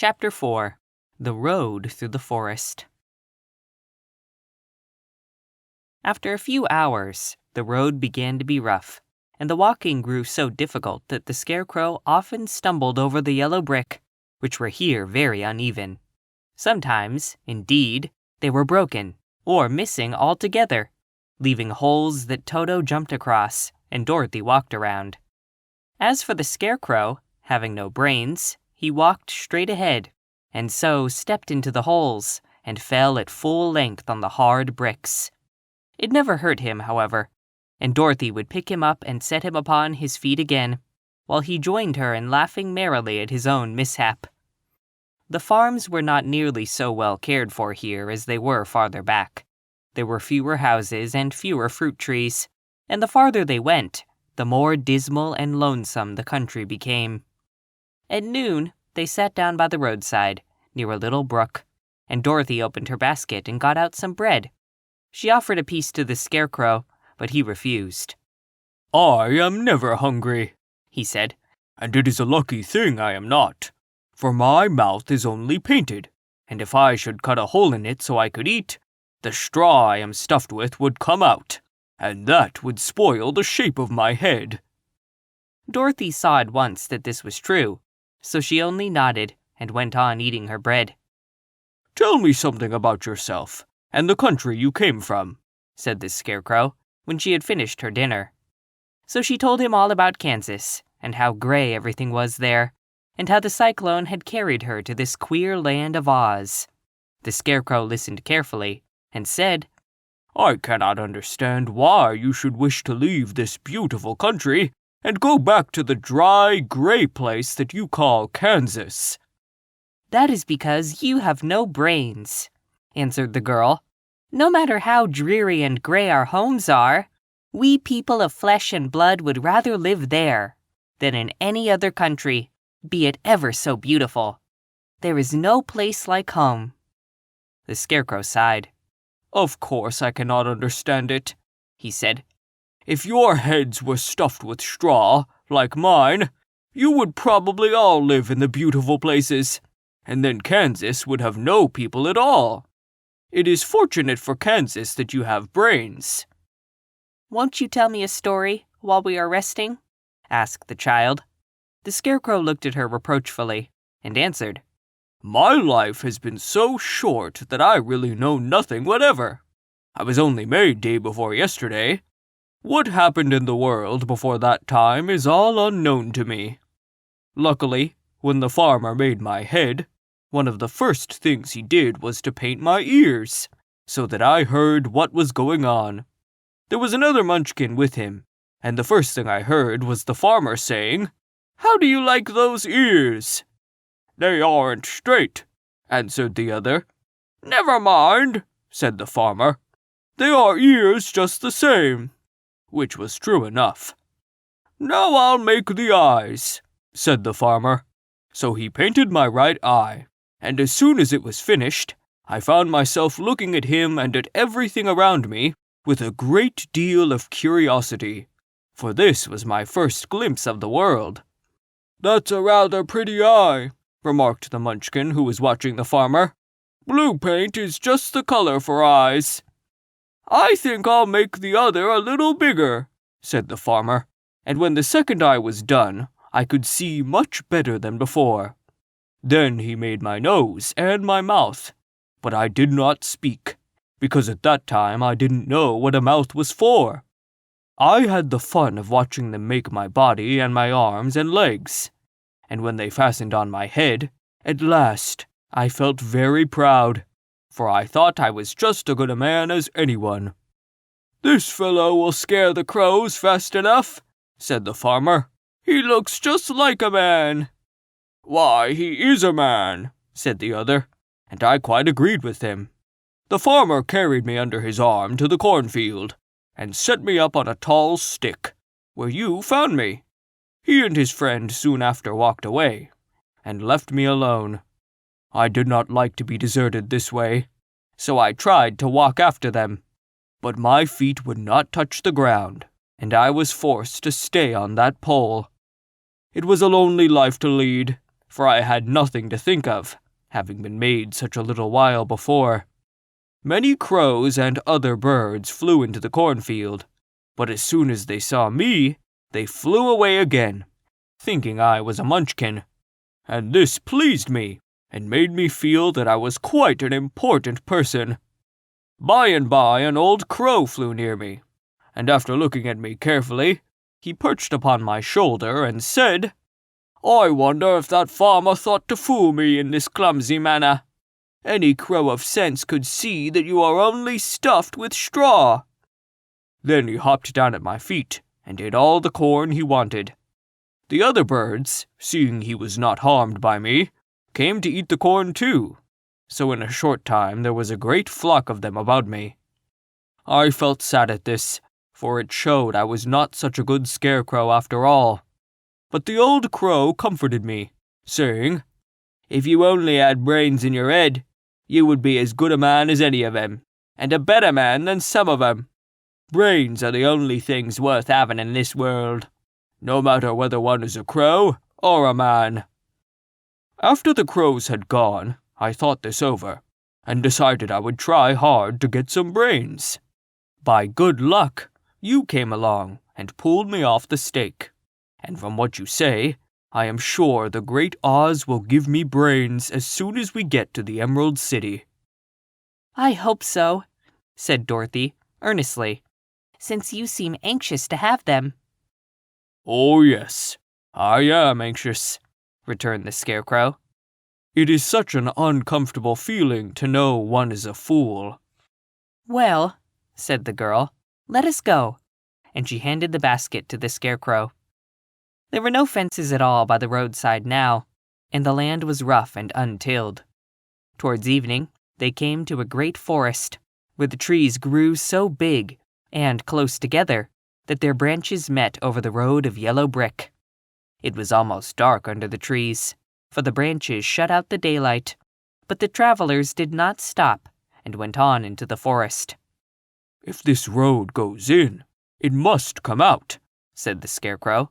Chapter 4. The Road Through the Forest. After a few hours, the road began to be rough, and the walking grew so difficult that the Scarecrow often stumbled over the yellow brick, which were here very uneven. Sometimes, indeed, they were broken, or missing altogether, leaving holes that Toto jumped across and Dorothy walked around. As for the Scarecrow, having no brains, he walked straight ahead, and so stepped into the holes and fell at full length on the hard bricks. It never hurt him, however, and Dorothy would pick him up and set him upon his feet again, while he joined her in laughing merrily at his own mishap. The farms were not nearly so well cared for here as they were farther back. There were fewer houses and fewer fruit trees, and the farther they went, the more dismal and lonesome the country became. At noon, they sat down by the roadside, near a little brook, and Dorothy opened her basket and got out some bread. She offered a piece to the Scarecrow, but he refused. "I am never hungry," he said, "and it is a lucky thing I am not, for my mouth is only painted, and if I should cut a hole in it so I could eat, the straw I am stuffed with would come out, and that would spoil the shape of my head." Dorothy saw at once that this was true, so she only nodded and went on eating her bread. "Tell me something about yourself, and the country you came from," said the Scarecrow, when she had finished her dinner. So she told him all about Kansas, and how gray everything was there, and how the cyclone had carried her to this queer land of Oz. The Scarecrow listened carefully, and said, "I cannot understand why you should wish to leave this beautiful country and go back to the dry, gray place that you call Kansas." "That is because you have no brains," answered the girl. "No matter how dreary and gray our homes are, we people of flesh and blood would rather live there than in any other country, be it ever so beautiful. There is no place like home." The Scarecrow sighed. "Of course I cannot understand it," he said. "If your heads were stuffed with straw, like mine, you would probably all live in the beautiful places, and then Kansas would have no people at all. It is fortunate for Kansas that you have brains." "Won't you tell me a story while we are resting?" asked the child. The Scarecrow looked at her reproachfully and answered, "My life has been so short that I really know nothing whatever. I was only made day before yesterday. What happened in the world before that time is all unknown to me. Luckily, when the farmer made my head, one of the first things he did was to paint my ears, so that I heard what was going on. There was another Munchkin with him, and the first thing I heard was the farmer saying, 'How do you like those ears?' 'They aren't straight,' answered the other. 'Never mind,' said the farmer. 'They are ears just the same,' which was true enough. 'Now I'll make the eyes,' said the farmer. So he painted my right eye, and as soon as it was finished, I found myself looking at him and at everything around me with a great deal of curiosity, for this was my first glimpse of the world. 'That's a rather pretty eye,' remarked the Munchkin who was watching the farmer. 'Blue paint is just the color for eyes.' 'I think I'll make the other a little bigger,' said the farmer, and when the second eye was done, I could see much better than before. Then he made my nose and my mouth, but I did not speak, because at that time I didn't know what a mouth was for. I had the fun of watching them make my body and my arms and legs, and when they fastened on my head, at last I felt very proud, for I thought I was just as good a man as anyone. 'This fellow will scare the crows fast enough,' said the farmer. 'He looks just like a man.' 'Why, he is a man,' said the other, and I quite agreed with him. The farmer carried me under his arm to the cornfield, and set me up on a tall stick, where you found me. He and his friend soon after walked away, and left me alone. I did not like to be deserted this way, so I tried to walk after them, but my feet would not touch the ground, and I was forced to stay on that pole. It was a lonely life to lead, for I had nothing to think of, having been made such a little while before. Many crows and other birds flew into the cornfield, but as soon as they saw me, they flew away again, thinking I was a munchkin. And this pleased me, and made me feel that I was quite an important person. By and by an old crow flew near me, and after looking at me carefully, he perched upon my shoulder and said, "I wonder if that farmer thought to fool me in this clumsy manner. Any crow of sense could see that you are only stuffed with straw." Then he hopped down at my feet and ate all the corn he wanted. The other birds, seeing he was not harmed by me, came to eat the corn too, so in a short time there was a great flock of them about me. I felt sad at this, for it showed I was not such a good scarecrow after all. But the old crow comforted me, saying, "If you only had brains in your head, you would be as good a man as any of them, and a better man than some of them. Brains are the only things worth having in this world, no matter whether one is a crow or a man." After the crows had gone, I thought this over, and decided I would try hard to get some brains. By good luck, you came along and pulled me off the stake, and from what you say, I am sure the great Oz will give me brains as soon as we get to the Emerald City. "I hope so," said Dorothy, earnestly, "since you seem anxious to have them." "Oh yes, I am anxious," returned the Scarecrow. "It is such an uncomfortable feeling to know one is a fool." "Well," said the girl, "let us go," and she handed the basket to the Scarecrow. There were no fences at all by the roadside now, and the land was rough and untilled. Towards evening, they came to a great forest, where the trees grew so big and close together that their branches met over the road of yellow brick. It was almost dark under the trees, for the branches shut out the daylight, but the travelers did not stop and went on into the forest. "If this road goes in, it must come out," said the Scarecrow.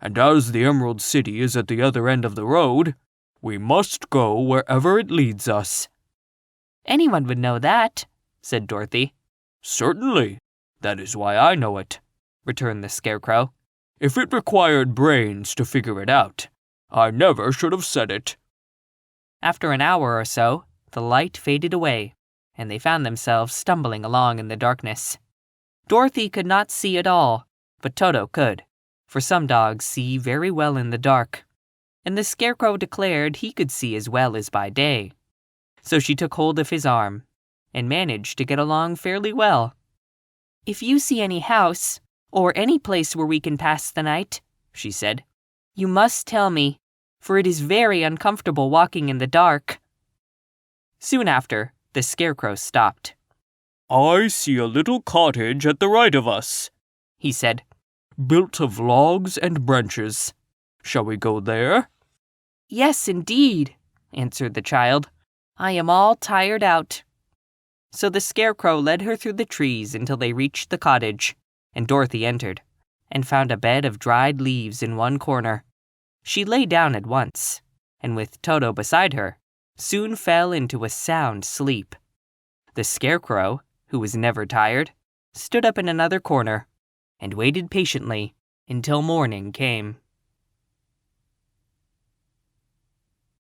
"And as the Emerald City is at the other end of the road, we must go wherever it leads us." "Anyone would know that," said Dorothy. "Certainly. That is why I know it," returned the Scarecrow. "If it required brains to figure it out, I never should have said it." After an hour or so, the light faded away, and they found themselves stumbling along in the darkness. Dorothy could not see at all, but Toto could, for some dogs see very well in the dark, and the Scarecrow declared he could see as well as by day. So she took hold of his arm, and managed to get along fairly well. "If you see any house, or any place where we can pass the night," she said, "you must tell me, for it is very uncomfortable walking in the dark." Soon after, the Scarecrow stopped. "I see a little cottage at the right of us," he said, "built of logs and branches. Shall we go there?" "Yes, indeed," answered the child. "I am all tired out." So the Scarecrow led her through the trees until they reached the cottage, and Dorothy entered, and found a bed of dried leaves in one corner. She lay down at once, and with Toto beside her, soon fell into a sound sleep. The Scarecrow, who was never tired, stood up in another corner, and waited patiently until morning came.